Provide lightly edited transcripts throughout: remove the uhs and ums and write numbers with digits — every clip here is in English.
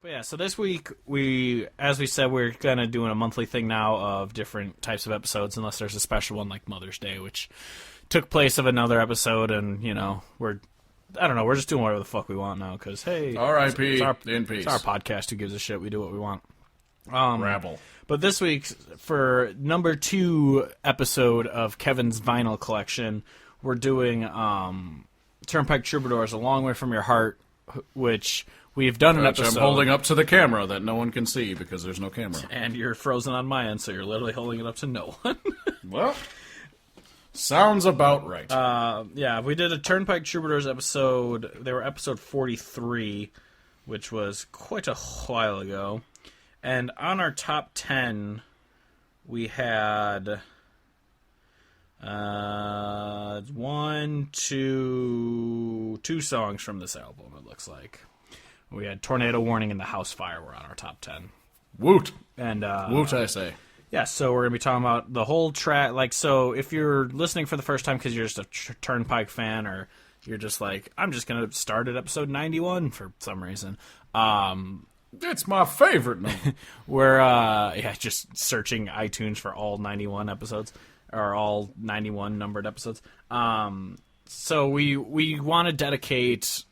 But yeah, so this week, as we said, we're kind of doing a monthly thing now of different types of episodes, unless there's a special one like Mother's Day, which took place of another episode, and, we're just doing whatever the fuck we want now, because, hey... R.I.P. in peace. It's our podcast, who gives a shit, we do what we want. Rabble. But this week, for number 2 episode of Kevin's vinyl collection, we're doing Turnpike Troubadours, A Long Way From Your Heart, which... We've done an episode. I'm holding up to the camera that no one can see because there's no camera. And you're frozen on my end, so you're literally holding it up to no one. Well, sounds about right. Yeah, we did a Turnpike Troubadours episode. They were episode 43, which was quite a while ago. And on our top 10, we had two songs from this album, it looks like. We had Tornado Warning and The House Fire were on our top 10. Woot. And woot, I say. Yeah, so we're going to be talking about the whole track. So if you're listening for the first time because you're just a Turnpike fan, or you're just like, I'm just going to start at episode 91 for some reason. It's my favorite number. We're just searching iTunes for all 91 episodes, or all 91 numbered episodes. So we want to dedicate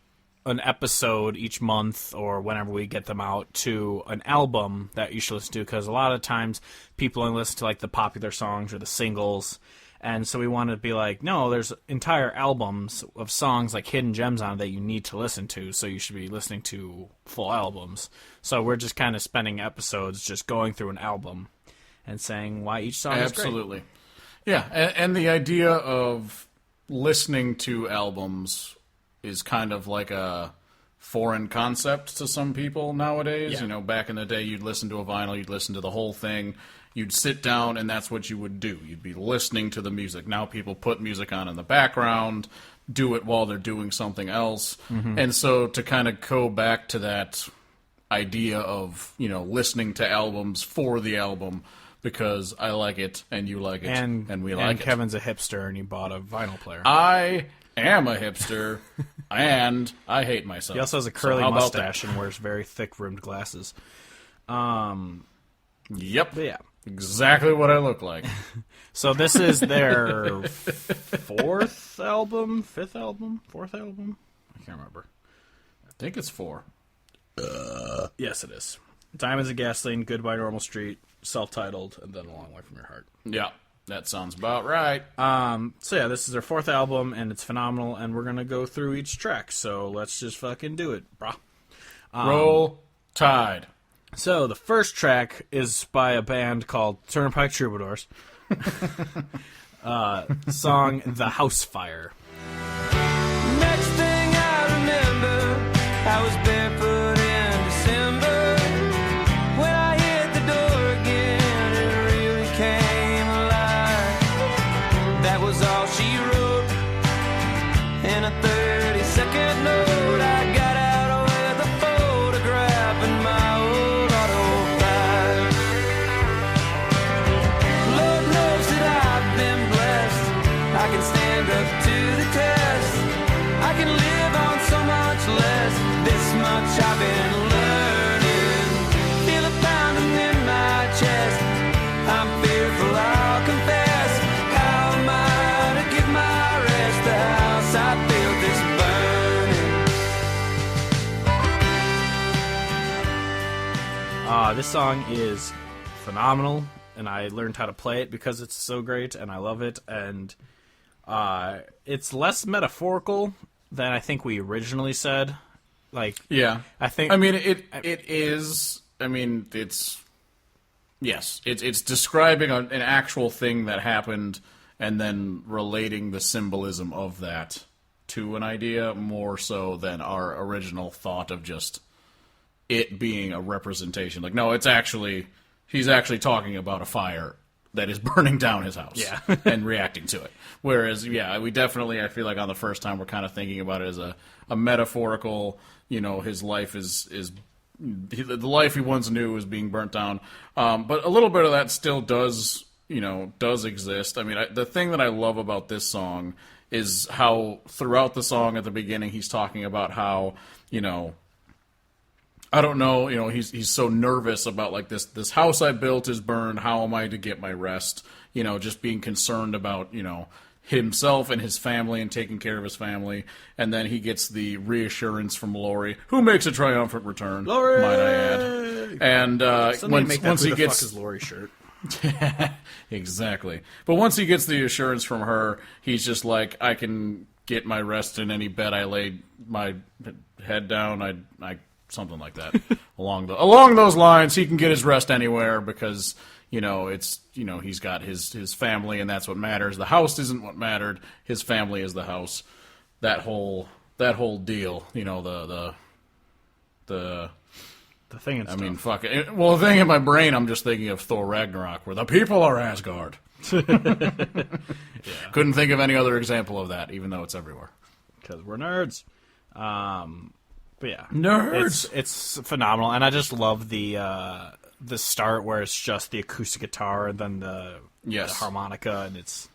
an episode each month or whenever we get them out to an album that you should listen to, because a lot of times people only listen to like the popular songs or the singles, and so we want to be like, no, there's entire albums of songs like hidden gems on it that you need to listen to, so you should be listening to full albums. So we're just kind of spending episodes just going through an album and saying why each song is great. Absolutely. Yeah, and the idea of listening to albums is kind of like a foreign concept to some people nowadays. Yeah. Back in the day, you'd listen to a vinyl, you'd listen to the whole thing, you'd sit down, and that's what you would do. You'd be listening to the music. Now people put music on in the background, do it while they're doing something else. Mm-hmm. And so to kind of go back to that idea of, listening to albums for the album, because I like it, and you like it, and we like it. And Kevin's a hipster, and he bought a vinyl player. I am a hipster, and I hate myself. He also has a curly mustache and wears very thick-rimmed glasses. Yep. But yeah. Exactly what I look like. So this is their fifth album? I can't remember. I think it's 4. Yes, it is. Diamonds and Gasoline, Goodbye Normal Street, self-titled, and then A Long Way From Your Heart. Yeah. That sounds about right. So yeah, this is their 4th album, and it's phenomenal, and we're going to go through each track, so let's just fucking do it, brah. Roll Tide. So the first track is by a band called Turnpike Troubadours. Song The House Fire. Next thing I remember, I was barefoot in December. When I hit the door again, it really came alive. That was all she wrote in a 30-second note. I got out with a photograph and my old auto file. Lord knows that I've been blessed. I can stand up to the test. I can live on so much less. This much I've been learning. Feel it pounding in my chest. I'm fearful, I'll confess. How am I to get my rest? The house I built is burning. This song is phenomenal, and I learned how to play it because it's so great, and I love it, and it's less metaphorical than I think we originally said. Yeah. I think... I mean, it is... I mean, it's... Yes, it's describing an actual thing that happened and then relating the symbolism of that to an idea more so than our original thought of just it being a representation. Like, no, it's actually... He's actually talking about a fire that is burning down his house and reacting to it. Whereas, yeah, we definitely, I feel like on the first time we're kind of thinking about it as a metaphorical, his life the life he once knew is being burnt down. But a little bit of that still does exist. I mean, the thing that I love about this song is how throughout the song at the beginning he's talking about how, I don't know, he's so nervous about like this house I built is burned. How am I to get my rest? Just being concerned about, himself and his family and taking care of his family. And then he gets the reassurance from Lori, who makes a triumphant return, Lori! might I add. And once he gets his Lori shirt. Exactly. But once he gets the assurance from her, he's just like, I can get my rest in any bed I lay my head down. I something like that. along those lines, he can get his rest anywhere because he's got his family and that's what matters. The house isn't what mattered. His family is the house. That whole deal. The thing and stuff. I mean, fuck it. Well, the thing in my brain, I'm just thinking of Thor Ragnarok, where the people are Asgard. Couldn't think of any other example of that, even though it's everywhere. Because we're nerds. But yeah, nerds. It's phenomenal, and I just love the start where it's just the acoustic guitar and then the harmonica, and it's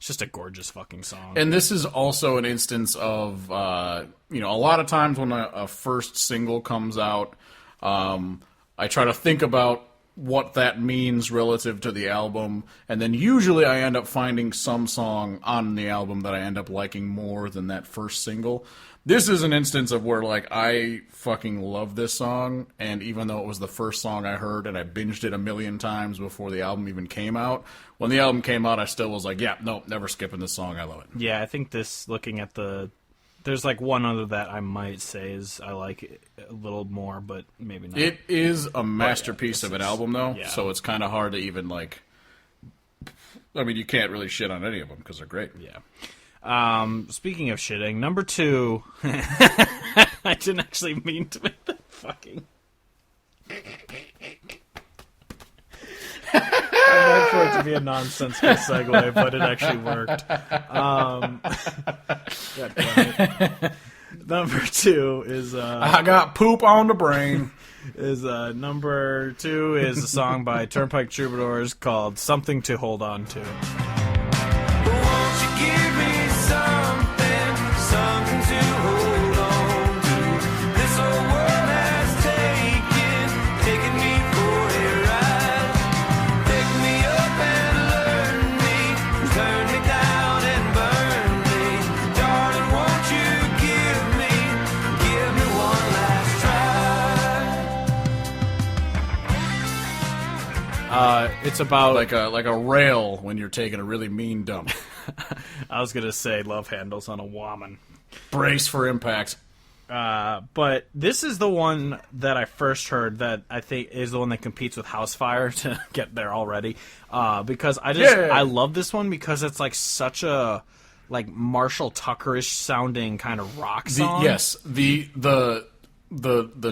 just a gorgeous fucking song. And this is also an instance of a lot of times when a first single comes out, I try to think about what that means relative to the album, and then usually I end up finding some song on the album that I end up liking more than that first single. This is an instance of where, like, I fucking love this song, and even though it was the first song I heard and I binged it a million times before the album even came out, when the album came out, I still was like, yeah, nope, never skipping this song, I love it. Yeah, I think looking at there's like one other that I might say is I like it a little more, but maybe not. It is a masterpiece of an album, though, so it's kind of hard to even, like... I mean, you can't really shit on any of them, because they're great. Yeah. Speaking of shitting, number 2... I didn't actually mean to make that fucking... I meant for it to be a nonsensical segue, but it actually worked. God damn it. Number 2 is... I got poop on the brain. Number 2 is a song by Turnpike Troubadours called Something to Hold On To. Won't you give me something to hold on to? This whole world has taken me for a ride. Pick me up and learn me, turn me down and burn me. Darling, won't you give me one last try? It's about... like a rail when you're taking a really mean dump. I was going to say love handles on a woman. Brace for impact. But this is the one that I first heard that I think is the one that competes with Housefire to get there already. Because I love this one because it's like such a like Marshall Tuckerish sounding kind of rock song. The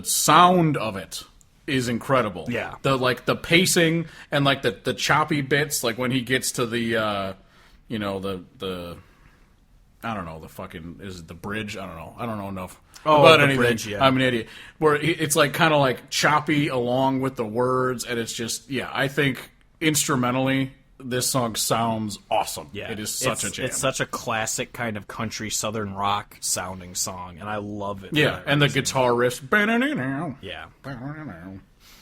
sound of it is incredible. Yeah. The pacing and like the choppy bits, like when he gets to the I don't know, the fucking, is it the bridge? I don't know enough about anything. Bridge, yeah. I'm an idiot. Where it's like kind of like choppy along with the words, and it's just, I think instrumentally this song sounds awesome. Yeah. It is such a jam. It's such a classic kind of country southern rock sounding song, and I love it. Yeah, and the guitar riffs. Yeah.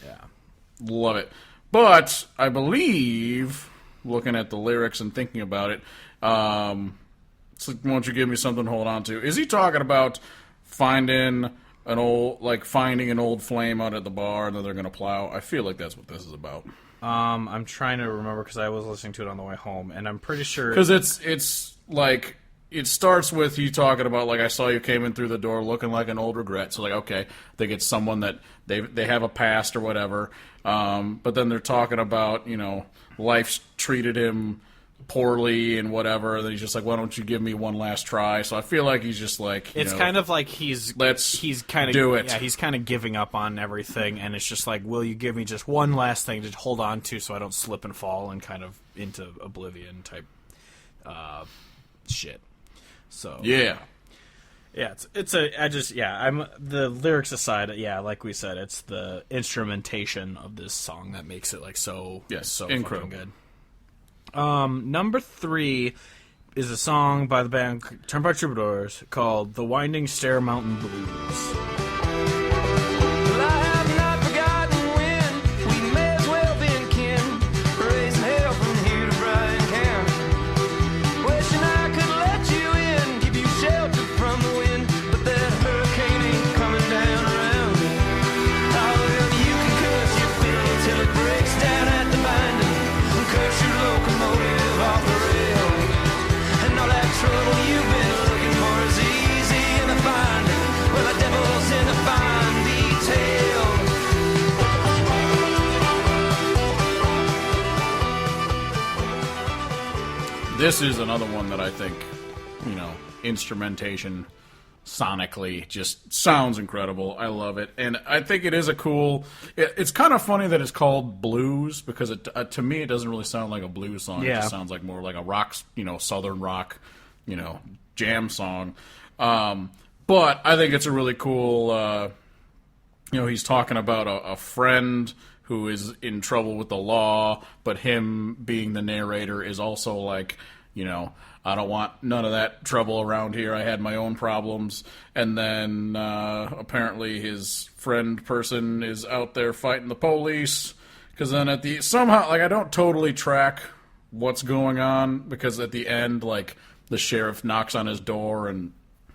Yeah. Love it. But I believe, looking at the lyrics and thinking about it, it's like, won't you give me something to hold on to? Is he talking about finding an old flame out at the bar and then they're going to plow? I feel like that's what this is about. I'm trying to remember because I was listening to it on the way home, and I'm pretty sure... Because it's like... It starts with you talking about, like, I saw you came in through the door looking like an old regret. So, like, okay, they get someone that they have a past or whatever. But then they're talking about, life's treated him poorly and whatever. And then he's just like, why don't you give me one last try? So I feel like he's just like, it's kind of like he's kind of do it. Yeah, he's kind of giving up on everything, and it's just like, will you give me just one last thing to hold on to so I don't slip and fall and kind of into oblivion type shit. So yeah, I'm the lyrics aside, like we said, it's the instrumentation of this song that makes it like so incredible. fucking good. Number 3 is a song by the band Turnpike Troubadours called "The Winding Stair Mountain Blues." Well, I this is another one that I think, instrumentation, sonically, just sounds incredible. I love it. And I think it is it's kind of funny that it's called blues, because to me it doesn't really sound like a blues song. Yeah. It just sounds like more like a rock, southern rock, jam song. But I think it's a really cool, he's talking about a friend who is in trouble with the law, but him being the narrator is also like, I don't want none of that trouble around here. I had my own problems. And then apparently his friend person is out there fighting the police. Because then somehow, I don't totally track what's going on, because at the end, the sheriff knocks on his door and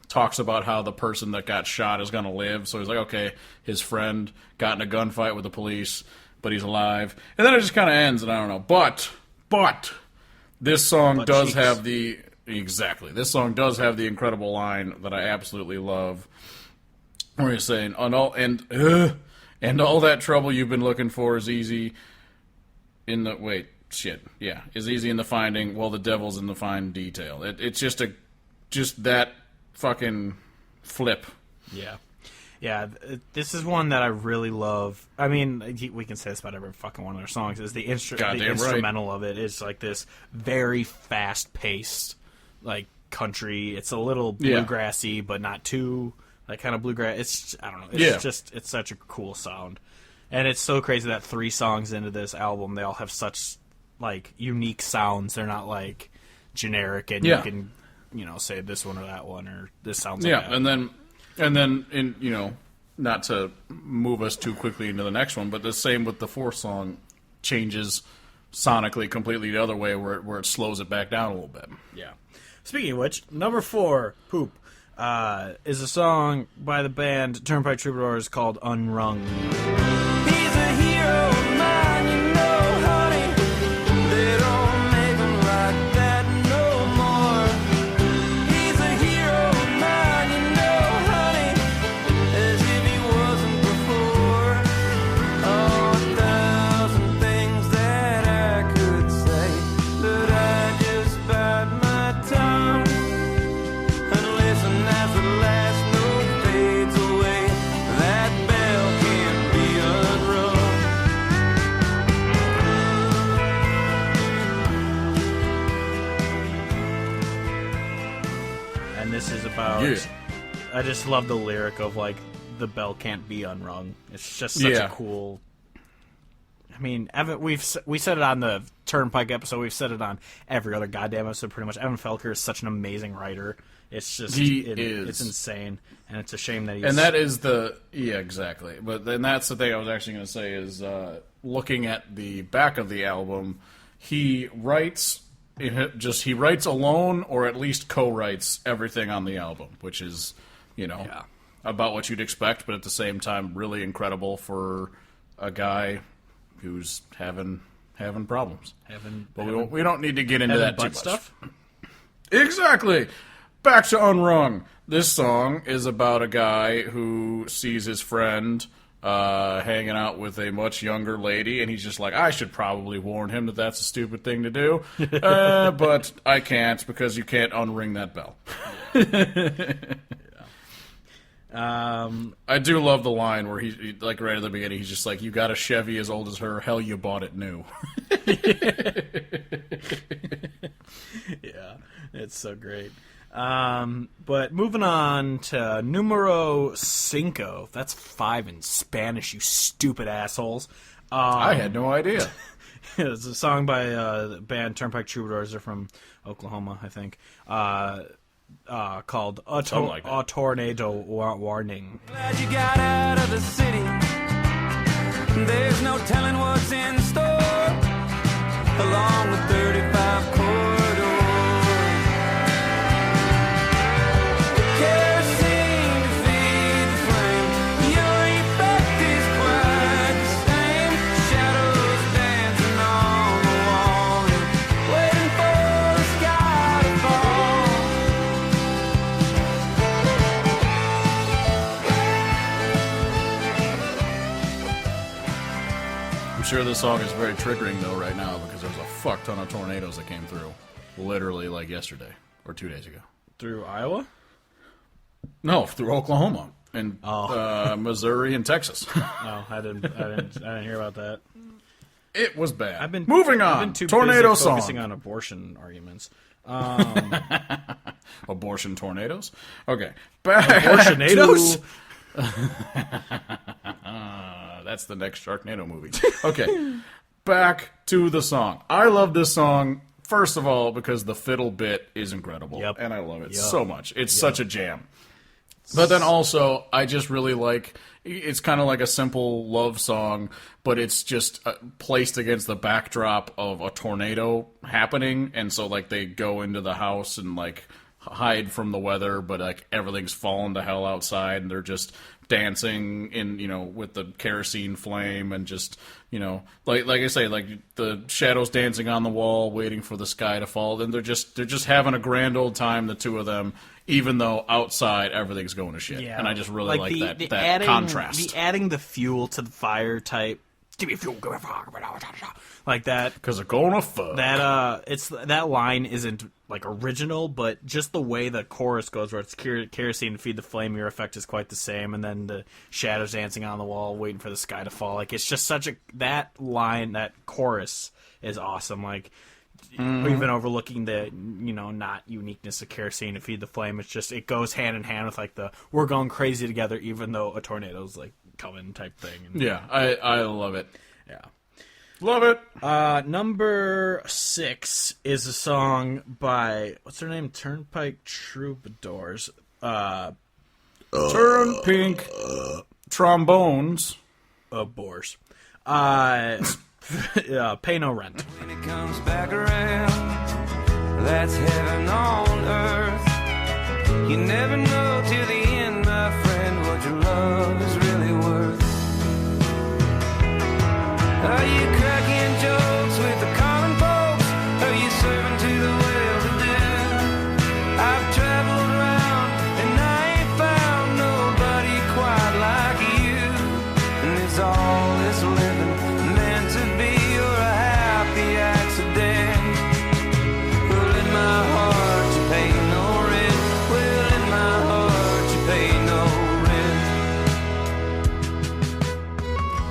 talks about how the person that got shot is going to live. So he's like, okay, his friend got in a gunfight with the police, but he's alive. And then it just kind of ends, and I don't know. But this song does have the incredible line that I absolutely love, where he's saying, and all that trouble you've been looking for is easy in the is easy in the finding, while the devil's in the fine detail. It's just that fucking flip. Yeah, this is one that I really love. I mean, we can say this about every fucking one of their songs. Is the instrumental of it is like this very fast-paced, country. It's a little bluegrassy, but not too kind of bluegrass. I don't know. It's such a cool sound, and it's so crazy that 3 songs into this album, they all have such unique sounds. They're not generic, and you can say this one or that one, or this sounds like that. And then, not to move us too quickly into the next one, but the same with the 4th song, changes sonically completely the other way, where it slows it back down a little bit. Yeah. Speaking of which, number 4, Poop, is a song by the band Turnpike Troubadours called Unrung. He's a hero of mine, honey. They don't make 'em like that no more. He's a hero of mine, honey, as if he wasn't before. Oh, 1,000 things that I could say, but I just bite my tongue and listen as the last note fades away. That bell can't be unrung. And this is about... Yeah. I just love the lyric of, the bell can't be unrung. It's just such a cool... I mean, we said it on the Turnpike episode. We've said it on every other goddamn episode, pretty much. Evan Felker is such an amazing writer. It's just... It's insane. And it's a shame that he's... And that is the... Yeah, exactly. But then that's the thing I was actually going to say is, looking at the back of the album, he writes alone, or at least co-writes everything on the album, which is, about what you'd expect, but at the same time, really incredible for a guy who's having problems. But we don't need to get into that too much. Stuff? Exactly. Back to Unrung. This song is about a guy who sees his friend hanging out with a much younger lady, and he's just like, I should probably warn him that that's a stupid thing to do, but I can't, because you can't unring that bell. I do love the line where he right at the beginning, he's just like, you got a Chevy as old as her, hell, you bought it new. Yeah, it's so great. But moving on to numero 5. That's 5 in Spanish, you stupid assholes. I had no idea. It's a song by the band Turnpike Troubadours. They're from Oklahoma, I think. Called A Tornado Warning. Glad you got out of the city. There's no telling what's in store along the 35 corridor. Kerosene to feed the flame. Your effect is quite the same. Shadows dancing on the wall, waiting for the sky to fall. I'm sure this song is very triggering, though, right now, because there's a fuck ton of tornadoes that came through. literally like yesterday or 2 days ago. Through Iowa? No, through Oklahoma and Missouri and Texas. No, I didn't hear about that. It was bad. Moving on. I've been too tornado busy song. focusing on abortion arguments. Abortion tornadoes. Okay, back Abortionados? That's the next Sharknado movie. Okay, back to the song. I love this song. First of all, because the fiddle bit is incredible, and I love it so much. It's such a jam. But then also, I just really like, it's kind of like a simple love song, but it's just placed against the backdrop of a tornado happening, and so, like, they go into the house and, like, hide from the weather, but, like, everything's falling to hell outside, and they're just dancing in, you know, with the kerosene flame, and just, you know, like I say, like, the shadows dancing on the wall, waiting for the sky to fall, and they're just having a grand old time, the two of them, even though outside everything's going to shit. Yeah. And I just really like that adding, contrast. Adding the fuel to the fire type, give me fuel, like that. Because they're going to fuck. That line isn't, like, original, but just the way the chorus goes, where it's kerosene to feed the flame, your effect is quite the same, and then the shadows dancing on the wall, waiting for the sky to fall. Like, it's just that line, that chorus is awesome. Like, we've been overlooking the, you know, not uniqueness of kerosene to feed the flame. It's just, it goes hand in hand with, like, the we're going crazy together, even though a tornado's, like, coming type thing. And, yeah, I love it. Yeah. Love it. Number 6 is a song by, what's their name? Turnpike Troubadours. Turnpike trombones. Boars. Pay no rent. When it comes back around, that's heaven on earth. You never know till the end, my friend, what your love is really worth. Are you cracking jokes with the common folks? Are you serving to the well-to-do? I've traveled around and I ain't found nobody quite like you. And it's all this living meant to be, or a happy accident. Well, in my heart you pay no rent. Well, in my heart you pay no rent.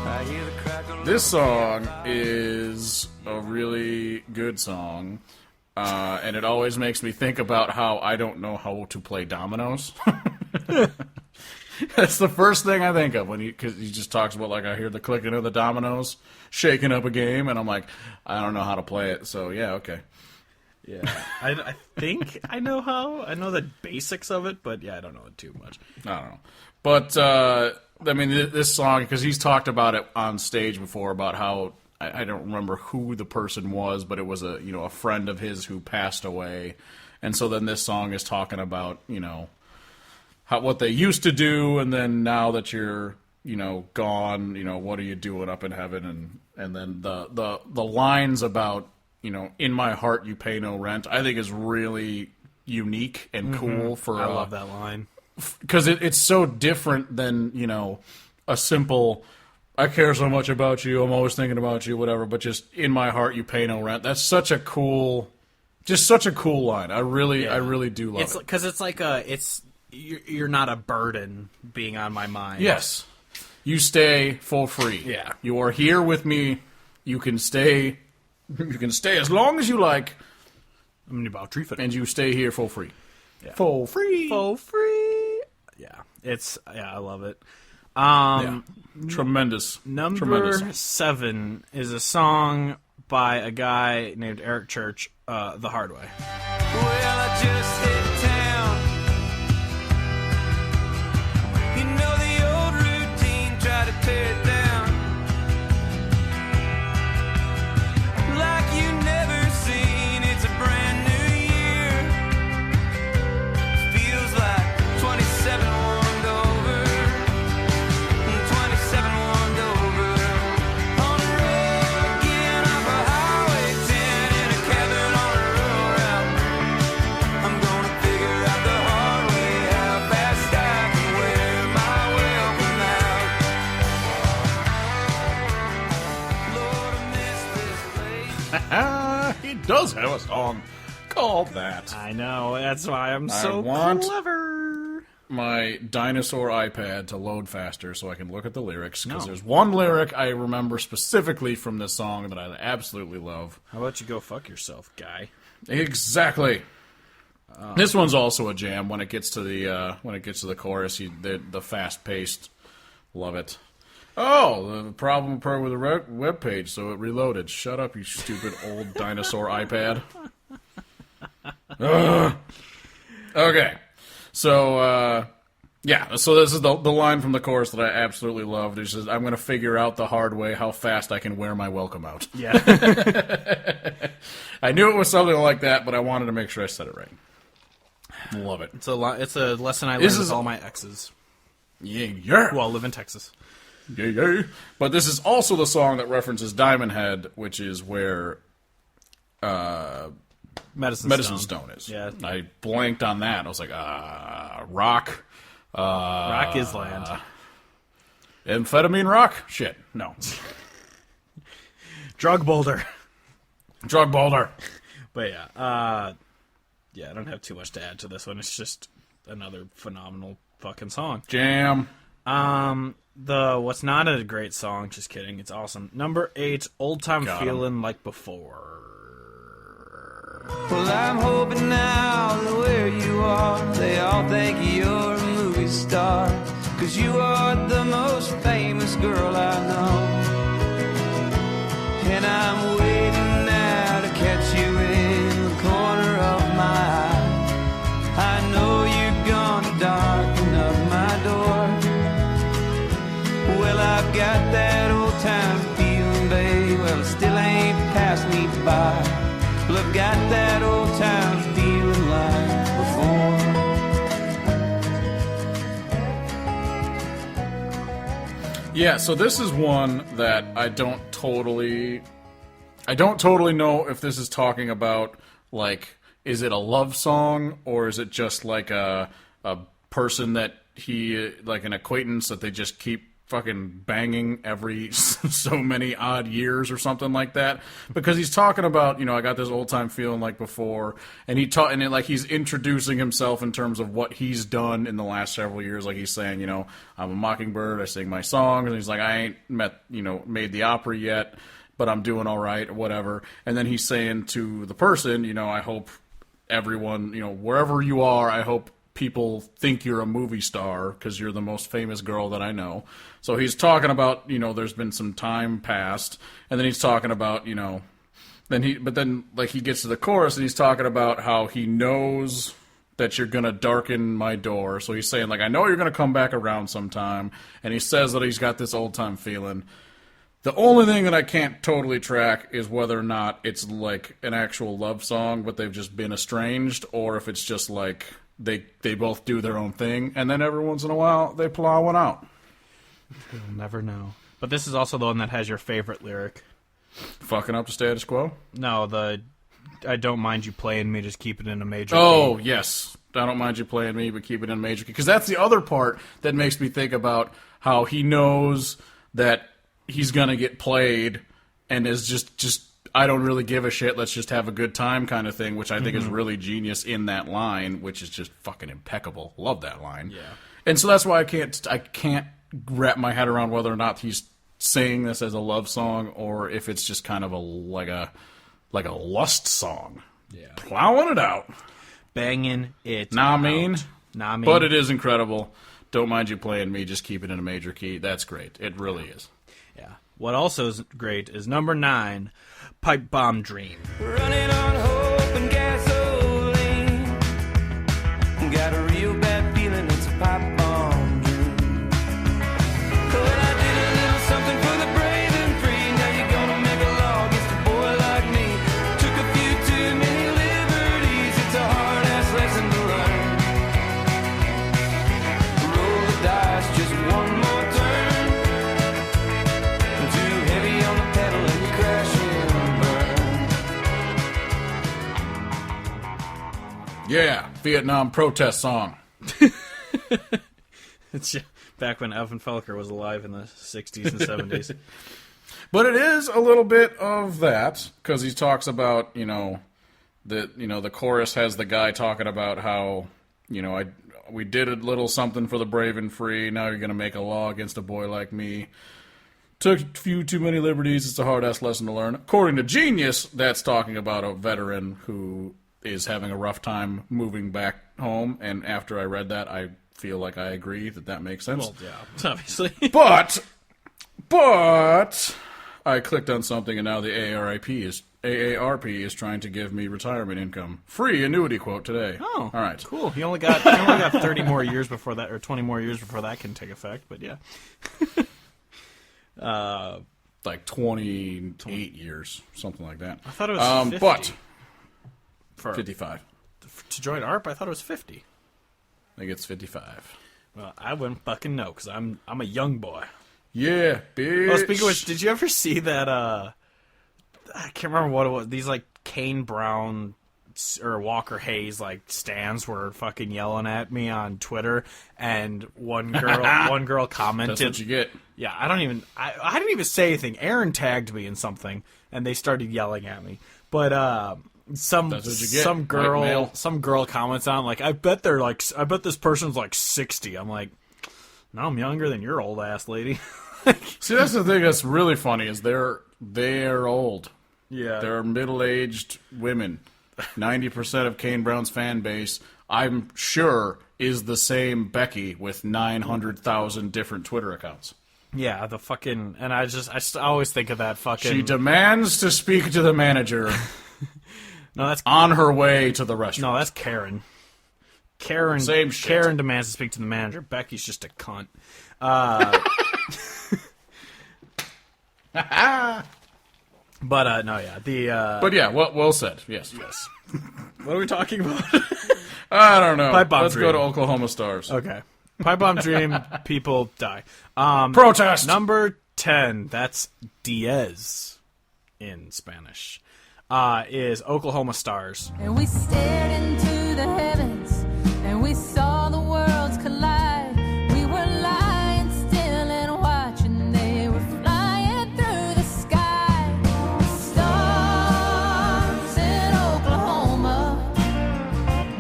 I hear the crackle. This song is a really good song, and it always makes me think about how I don't know how to play dominoes. That's the first thing I think of because he just talks about, like, I hear the clicking of the dominoes, shaking up a game, and I'm like, I don't know how to play it, so yeah, okay. Yeah, I think I know how. I know the basics of it, but yeah, I don't know it too much. I don't know. But, I mean, this song, because he's talked about it on stage before, about how, I don't remember who the person was, but it was a friend of his who passed away. And so then this song is talking about, you know, what they used to do, and then now that you're, you know, gone, you know, what are you doing up in heaven? And then the lines about, you know, in my heart you pay no rent, I think is really unique and cool for... I love that line. Because it's so different than, you know, a simple, I care so much about you, I'm always thinking about you, whatever, but just in my heart you pay no rent. That's such a cool line. I really do love it. Because it's like you're not a burden being on my mind. Yes. You stay for free. Yeah. You are here with me. You can stay as long as you like. I'm about tree fit. And you stay here for free. Yeah. For free. For free. Yeah. I love it. Tremendous. Number 7 is a song by a guy named Eric Church, The Hard Way. Well, I just hit town. You know the old routine, try to tear it down. Like you never seen, it's a brand new year. Feels like 27 warmed over. 27 warmed over. On the road again, off a Highway 10 in a cabin on a rural route. I'm gonna figure out the hard way how fast I can wear my welcome out. Lord, I miss this place. He does have a song called that. I know, that's why I'm so want- clever. My dinosaur iPad to load faster so I can look at the lyrics, because there's one lyric I remember specifically from this song that I absolutely love. How about you go fuck yourself, guy? Exactly. This one's also a jam when it gets to the chorus. The fast paced, love it. Oh, the problem occurred with the web page, so it reloaded. Shut up, you stupid old dinosaur iPad. Ugh. Okay. So, so this is the line from the chorus that I absolutely loved. It says, I'm going to figure out the hard way how fast I can wear my welcome out. Yeah. I knew it was something like that, but I wanted to make sure I said it right. Love it. It's a lesson I learned with all my exes. Yeah. Who all live in Texas. Yeah. But this is also the song that references Diamond Head, which is where Medicine Stone is. Yeah. I blanked on that. I was like, rock. Rock is land. Amphetamine rock? Shit. No. Drug boulder. Drug boulder. But yeah. I don't have too much to add to this one. It's just another phenomenal fucking song. Jam. What's not a great song, just kidding, it's awesome. Number 8, Old Time Feeling Like Before. Well, I'm hoping now that where you are, they all think you're a movie star. 'Cause you are the most famous girl I know. And I'm waiting now to catch you in the corner of my eye. I know you're gonna darken up my door. Well, I've got that old time feeling, babe. Well, it still ain't passed me by. Well, I've got that old time feeling like before. Yeah, so this is one that I don't totally know if this is talking about, like, is it a love song or is it just like a person that like an acquaintance that they just keep fucking banging every so many odd years or something like that, because he's talking about, I got this old time feeling like before, and he's introducing himself in terms of what he's done in the last several years. Like he's saying, I'm a mockingbird, I sing my songs, and he's like, I ain't made the opera yet, but I'm doing all right or whatever. And then he's saying to the person, I hope everyone, wherever you are, I hope people think you're a movie star because you're the most famous girl that I know. So he's talking about, there's been some time past, and then he's talking about, he gets to the chorus and he's talking about how he knows that you're going to darken my door. So he's saying, like, I know you're going to come back around sometime, and he says that he's got this old time feeling. The only thing that I can't totally track is whether or not it's like an actual love song, but they've just been estranged, or if it's just like they both do their own thing, and then every once in a while they plow one out. You'll never know. But this is also the one that has your favorite lyric. Fucking up the status quo? No, I don't mind you playing me, just keep it in a major Oh, key. yes. I don't mind you playing me, but keep it in a major key. Because that's the other part that makes me think about how he knows that he's going to get played and is just I don't really give a shit, let's just have a good time kind of thing, which I think is really genius in that line, which is just fucking impeccable. Love that line. Yeah. And so that's why I can't wrap my head around whether or not he's saying this as a love song or if it's just kind of like a lust song. Yeah. Plowing it out. Banging it Nah, out. mean. Nah, mean. But it is incredible. Don't mind you playing me, just keep it in a major key. That's great. It really is. Yeah. What also is great is number 9, Pipe Bomb Dream. Running on hope and gasoline. Got a real bad feeling it's a pipe bomb dream. Well, I did a little something for the brave and free. Now you're gonna make a law against a boy like me. Took a few too many liberties. It's a hard ass lesson to learn. Roll the dice, just one more turn. Too heavy on the pedal and you crash and burn. Yeah, Vietnam protest song. It's back when Evan Felker was alive in the 60s and 70s. But it is a little bit of that, because he talks about, the chorus has the guy talking about how, we did a little something for the brave and free. Now you're going to make a law against a boy like me. Took a few too many liberties. It's a hard-ass lesson to learn. According to Genius, that's talking about a veteran who is having a rough time moving back home. And after I read that, I feel like I agree that makes sense. Well, yeah, obviously. But I clicked on something, and now the AARP is trying to give me retirement income. Free annuity quote today. Oh, all right. Cool. You only got 30 more years before that, or 20 more years before that can take effect. But yeah, like 28 years, something like that. I thought it was 50. But for 55. To join ARP, I thought it was 50. I think it's 55. Well, I wouldn't fucking know because I'm a young boy. Yeah, bitch. Oh, speaking of which, did you ever see that? I can't remember what it was. These like Kane Brown or Walker Hayes like stands were fucking yelling at me on Twitter, and one girl commented. That's what you get. Yeah, I didn't even say anything. Aaron tagged me in something, and they started yelling at me. But some girl comments on like, I bet this person's like 60. I'm like, no, I'm younger than your old ass lady. See, that's the thing that's really funny is they're old. Yeah, They're middle-aged women. 90% of Kane Brown's fan base, I'm sure, is the same Becky with 900,000 different Twitter accounts. yeah, the fucking, and I always think of that fucking. She demands to speak to the manager. No, that's on her way to the restaurant. No, that's Karen. Same shit. Karen demands to speak to the manager. Becky's just a cunt. But no, yeah, But yeah, well said. Yes. What are we talking about? I don't know. Pipe Bomb Let's Dream. go to Oklahoma Stars. Okay, Pipe Bomb Dream. People die. Protest. Number 10. That's Diez in Spanish. Is Oklahoma Stars. And we stared into the heavens, and we saw the worlds collide. We were lying still and watching, they were flying through the sky. The stars in Oklahoma,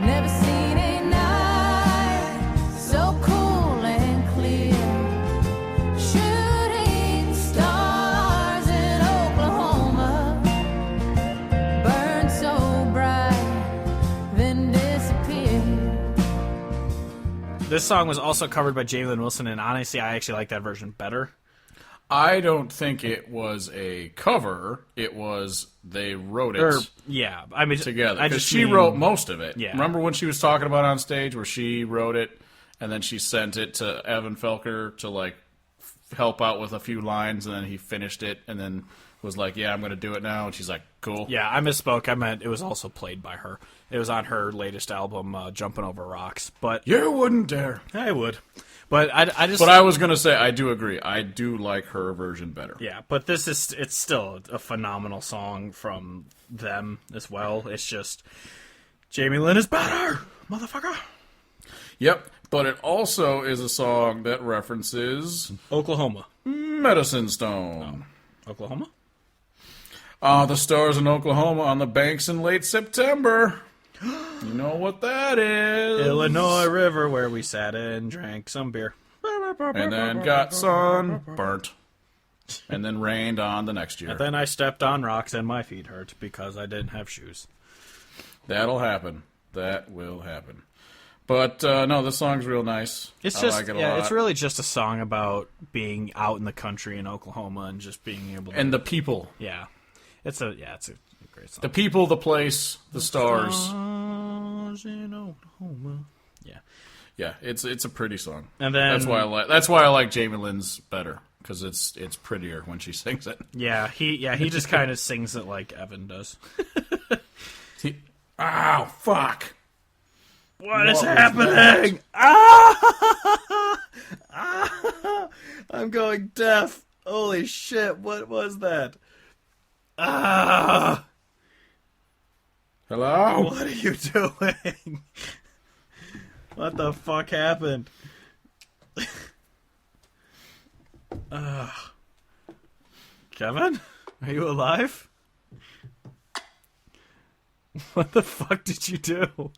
never seen a night so cool and clear. Shooting stars in Oklahoma, burn so bright, then disappear. This song was also covered by Jalen Wilson, and honestly, I actually like that version better. I don't think it was a cover. It was they wrote it Yeah, I mean together. I Because just she mean- wrote most of it. Yeah. Remember when she was talking about on stage where she wrote it and then she sent it to Evan Felker to like help out with a few lines, and then he finished it and then was like, yeah, I'm going to do it now. And she's like, cool. Yeah, I misspoke. I meant it was also played by her. It was on her latest album, Jumping Over Rocks. But You wouldn't dare. I would. But I just. But I was going to say, I do agree. I do like her version better. Yeah, but it's still a phenomenal song from them as well. It's just Jamie Lynn is better, motherfucker. Yep. But it also is a song that references Oklahoma. Medicine Stone. Oklahoma? The stars in Oklahoma on the banks in late September. You know what that is. Illinois River, where we sat and drank some beer. And then got sunburnt. And then rained on the next year. And then I stepped on rocks and my feet hurt because I didn't have shoes. That'll happen. That will happen. But no, this song's real nice. It's I just like it a lot. it's really just a song about being out in the country in Oklahoma and just being able to And the people. yeah. It's a great song. The people, the place, the stars. Stars in Oklahoma. Yeah. Yeah, it's a pretty song. And then that's why I like Jamie Lynn's better, because it's prettier when she sings it. Yeah, he just kind of sings it like Evan does. Ow, fuck. What is happening? Ah! I'm going deaf. Holy shit, what was that? Ah! Hello? What are you doing? What the fuck happened? Kevin? Are you alive? What the fuck did you do?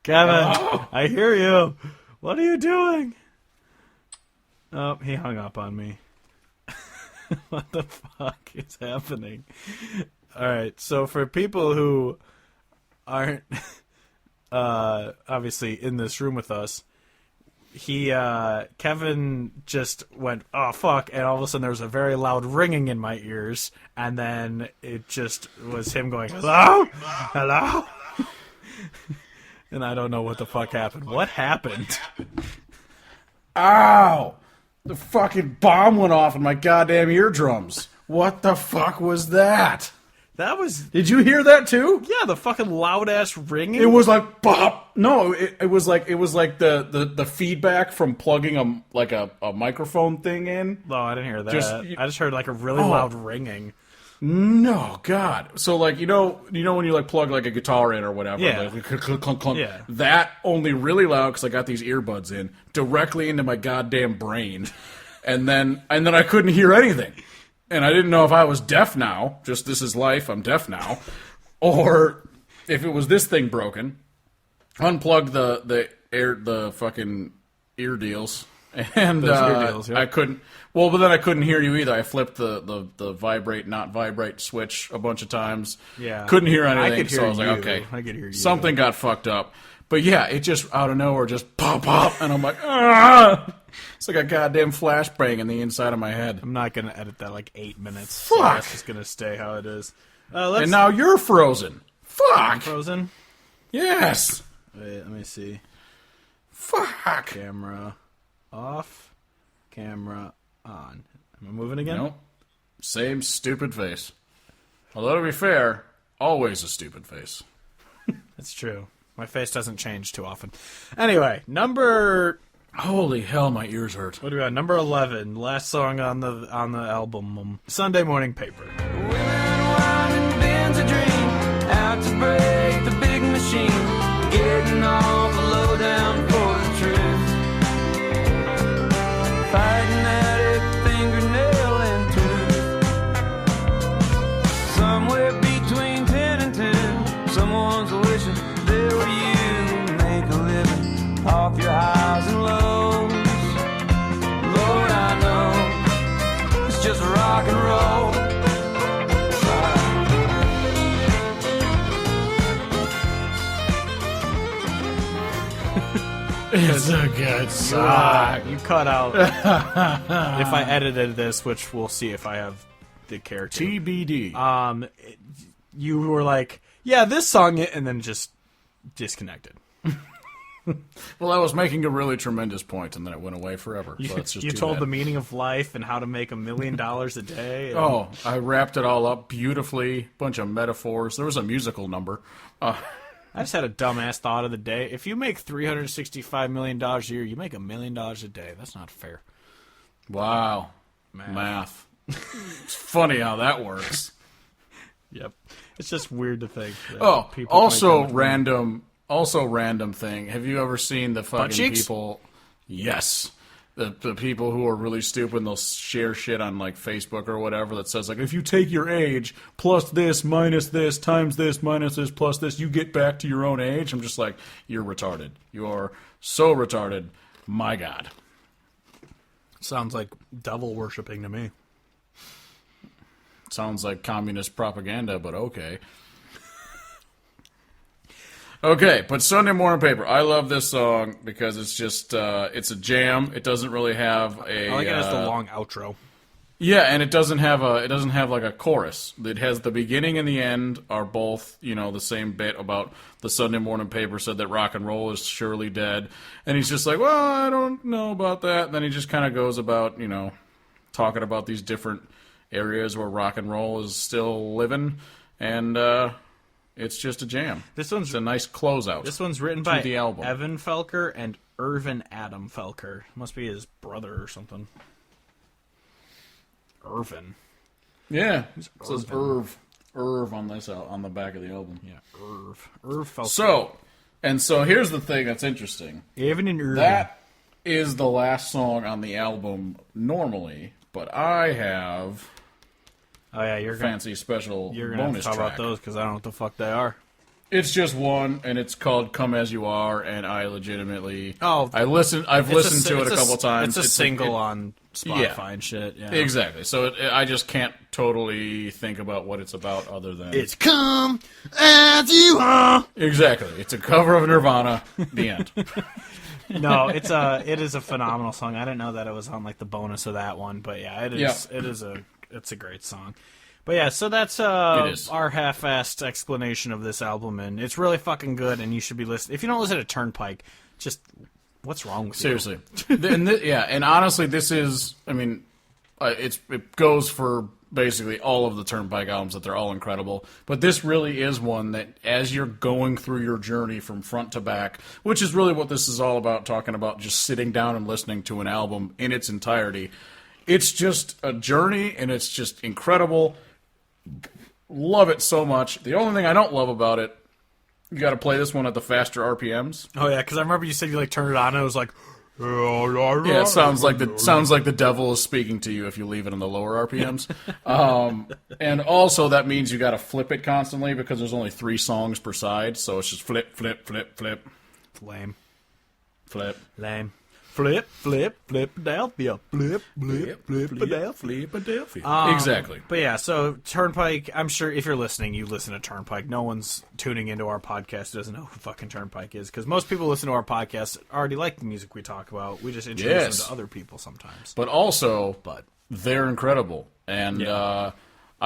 Kevin, I hear you. What are you doing? Oh, he hung up on me. What the fuck is happening? Alright, so for people who aren't obviously in this room with us, Kevin just went, oh fuck, and all of a sudden there was a very loud ringing in my ears, and then it just was him going, hello? Hello? And I don't know what the fuck happened. What happened? Ow! The fucking bomb went off in my goddamn eardrums. What the fuck was that? That was... Did you hear that too? Yeah, the fucking loud-ass ringing. It was like pop. No, it was like the feedback from plugging a microphone thing in. No, I didn't hear that. I just heard like a really loud ringing. No, God. So like you know when you like plug like a guitar in or whatever. Yeah. Like, clunk, clunk, clunk. Yeah. That only really loud because I got these earbuds in directly into my goddamn brain, and then I couldn't hear anything, and I didn't know if I was deaf now. Just this is life. I'm deaf now, or if it was this thing broken. Unplugged the fucking ear deals. And Those ear deals, yeah. I couldn't. Well, but then I couldn't hear you either. I flipped the vibrate not vibrate switch a bunch of times. Yeah, couldn't hear anything. I could hear so I was like, you. okay, I could hear you. Something got fucked up. But yeah, it just out of nowhere just pop, and I'm like, ah! It's like a goddamn flashbang in the inside of my head. I'm not gonna edit that like 8 minutes. Fuck. So that's just gonna stay how it is. And now you're frozen. Fuck. Frozen. Yes. Wait, let me see. Fuck. Camera off. Camera on. Am I moving again? Nope. Same stupid face. Although to be fair, always a stupid face. That's true. My face doesn't change too often. Anyway, number... Holy hell, my ears hurt. What do we got? Number 11. Last song on the album. Sunday Morning Paper. Women winding bends a dream, out to break the big machine, getting off the low down for the truth, fighting at it fingernail and tooth. Somewhere between 10 and 10, someone's wishing they were you, make a living off your highs and lows. Lord, I know it's just rock and roll. It's a good song. You cut out... if I edited this, which we'll see if I have the character. TBD. You were like, yeah, this song, and then just disconnected. Well, I was making a really tremendous point, and then it went away forever. So that's just You too told bad. the meaning of life and how to make $1 million a day. And Oh, I wrapped it all up beautifully. Bunch of metaphors. There was a musical number. I just had a dumbass thought of the day. If you make $365 million a year, you make $1 million a day. That's not fair. Wow. Math. It's funny how that works. Yep. It's just weird to think. That Oh, people make also that much money. random thing. Have you ever seen the fucking cheeks? people? Yes. The people who are really stupid and they'll share shit on like Facebook or whatever that says like, if you take your age plus this minus this times this minus this plus this, you get back to your own age. I'm just like, you're retarded. You're so retarded. My God. Sounds like devil worshipping to me. Sounds like communist propaganda, but okay. Okay, but Sunday Morning Paper. I love this song because it's just, it's a jam. It doesn't really have a... I like it as the long outro. Yeah, and it doesn't have like a chorus. It has the beginning and the end are both, the same bit about the Sunday Morning Paper said that rock and roll is surely dead. And he's just like, well, I don't know about that. And then he just kind of goes about, talking about these different areas where rock and roll is still living. And, it's just a jam. It's a nice closeout. This one's written to by the album. Evan Felker and Irvin Adam Felker. Must be his brother or something. Irvin. Yeah, it says Irv on this on the back of the album. Yeah, Irv Felker. So here's the thing that's interesting. Evan and Irvin. That is the last song on the album normally, but I have Oh yeah, you're fancy special You're gonna have bonus to talk track. about those because I don't know what the fuck they are. It's just one, and it's called "Come As You Are," and I legitimately, Oh, I've listened to it a couple times. It's a single on Spotify and shit. Yeah. Exactly. So I just can't totally think about what it's about other than It's "Come As You Are." exactly. It's a cover of Nirvana. The end. No, it is a phenomenal song. I didn't know that it was on like the bonus of that one, but yeah, it's a great song. But yeah, so that's our half-assed explanation of this album, and it's really fucking good, and you should be listening. If you don't listen to Turnpike, just what's wrong with you? Seriously. And honestly, this is, I mean, it goes for basically all of the Turnpike albums, that they're all incredible. But this really is one that, as you're going through your journey from front to back, which is really what this is all about, talking about just sitting down and listening to an album in its entirety. It's just a journey, and it's just incredible. Love it so much. The only thing I don't love about it, you got to play this one at the faster RPMs. Oh yeah, because I remember you said you like turned it on and it was like, yeah, it sounds like the devil is speaking to you if you leave it on the lower RPMs. And also that means you got to flip it constantly because there's only 3 songs per side, so it's just flip, flip, flip, flip, lame, flip, lame. Flip, flip, Philadelphia. Flip, flip, flip, Philadelphia. Exactly. But yeah, so Turnpike, I'm sure if you're listening, you listen to Turnpike. No one's tuning into our podcast who doesn't know who fucking Turnpike is, because most people listen to our podcast already like the music we talk about. We just introduce them to other people sometimes. But also, they're incredible. And I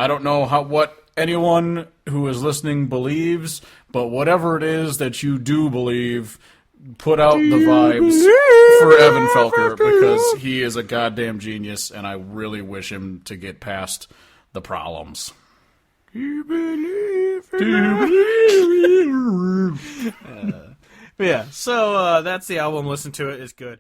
don't know what anyone who is listening believes, but whatever it is that you do believe, put out the vibes for Evan Felker, because he is a goddamn genius, and I really wish him to get past the problems. Yeah, so that's the album. Listen to it. It's good.